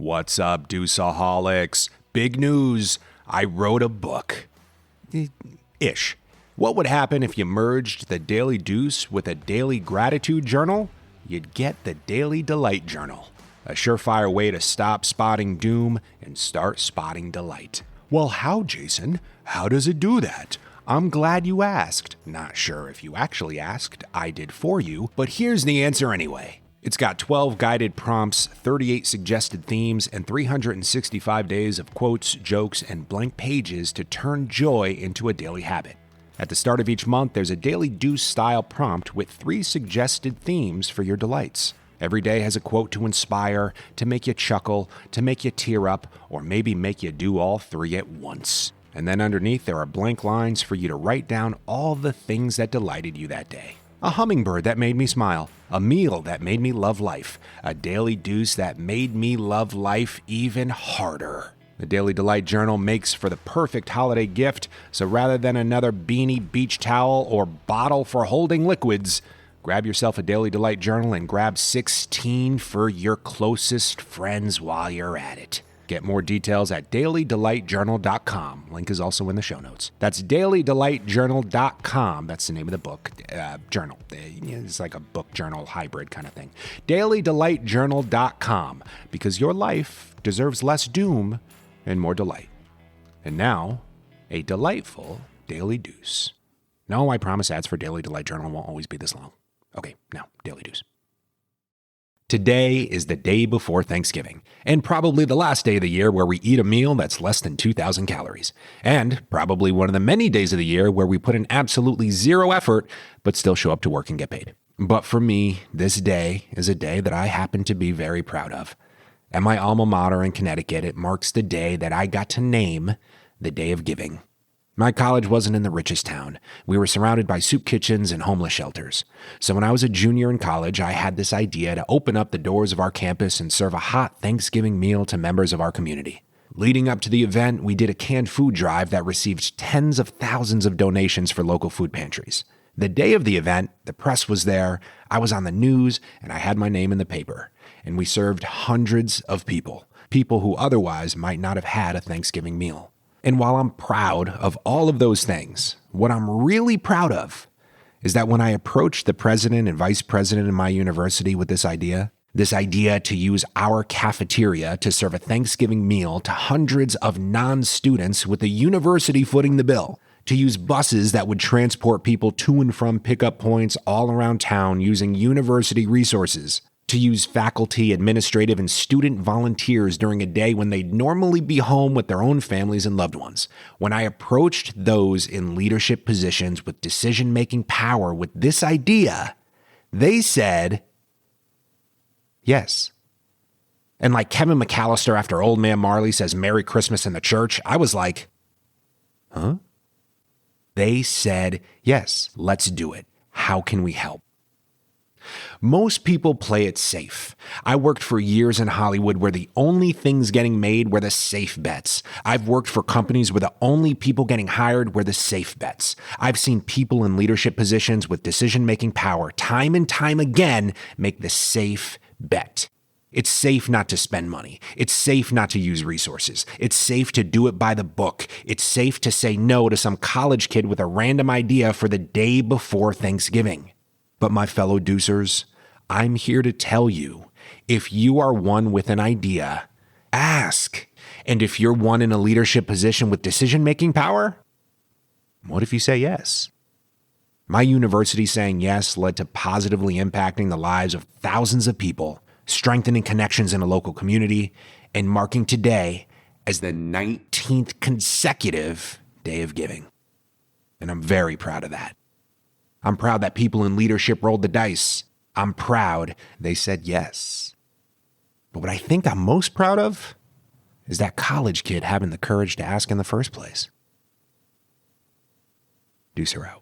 What's up, Deuceaholics? Big news. I wrote a book. Ish. What would happen if you merged the Daily Deuce with a daily gratitude journal? You'd get the Daily Delight Journal. A surefire way to stop spotting doom and start spotting delight. Well, how, Jason? How does it do that? I'm glad you asked. Not sure if you actually asked. I did for you. But here's the answer anyway. It's got 12 guided prompts, 38 suggested themes, and 365 days of quotes, jokes, and blank pages to turn joy into a daily habit. At the start of each month, there's a Daily Deuce-style prompt with 3 suggested themes for your delights. Every day has a quote to inspire, to make you chuckle, to make you tear up, or maybe make you do all 3 at once. And then underneath, there are blank lines for you to write down all the things that delighted you that day. A hummingbird that made me smile, a meal that made me love life, a Daily Deuce that made me love life even harder. The Daily Delight Journal makes for the perfect holiday gift, so rather than another beanie, beach towel, or bottle for holding liquids, grab yourself a Daily Delight Journal and grab 16 for your closest friends while you're at it. Get more details at dailydelightjournal.com. Link is also in the show notes. That's dailydelightjournal.com. That's the name of the book. Journal. It's like a book journal hybrid kind of thing. dailydelightjournal.com. Because your life deserves less doom and more delight. And now, a delightful Daily Deuce. No, I promise ads for Daily Delight Journal won't always be this long. Okay, now, Daily Deuce. Today is the day before Thanksgiving, and probably the last day of the year where we eat a meal that's less than 2,000 calories, and probably one of the many days of the year where we put in absolutely zero effort, but still show up to work and get paid. But for me, this day is a day that I happen to be very proud of. At my alma mater in Connecticut, it marks the day that I got to name the Day of Giving. My college wasn't in the richest town. We were surrounded by soup kitchens and homeless shelters. So when I was a junior in college, I had this idea to open up the doors of our campus and serve a hot Thanksgiving meal to members of our community. Leading up to the event, we did a canned food drive that received tens of thousands of donations for local food pantries. The day of the event, the press was there, I was on the news, and I had my name in the paper. And we served hundreds of people who otherwise might not have had a Thanksgiving meal. And while I'm proud of all of those things, what I'm really proud of is that when I approached the president and vice president in my university with this idea to use our cafeteria to serve a Thanksgiving meal to hundreds of non-students with the university footing the bill, to use buses that would transport people to and from pickup points all around town using university resources, to use faculty, administrative, and student volunteers during a day when they'd normally be home with their own families and loved ones. When I approached those in leadership positions with decision-making power with this idea, they said, yes. And like Kevin McAllister after Old Man Marley says Merry Christmas in the church, I was like, huh? They said, yes, let's do it. How can we help? Most people play it safe. I worked for years in Hollywood where the only things getting made were the safe bets. I've worked for companies where the only people getting hired were the safe bets. I've seen people in leadership positions with decision-making power time and time again make the safe bet. It's safe not to spend money. It's safe not to use resources. It's safe to do it by the book. It's safe to say no to some college kid with a random idea for the day before Thanksgiving. But my fellow deucers, I'm here to tell you, if you are one with an idea, ask. And if you're one in a leadership position with decision-making power, what if you say yes? My university saying yes led to positively impacting the lives of thousands of people, strengthening connections in a local community, and marking today as the 19th consecutive Day of Giving. And I'm very proud of that. I'm proud that people in leadership rolled the dice. I'm proud they said yes. But what I think I'm most proud of is that college kid having the courage to ask in the first place. Deuce her out.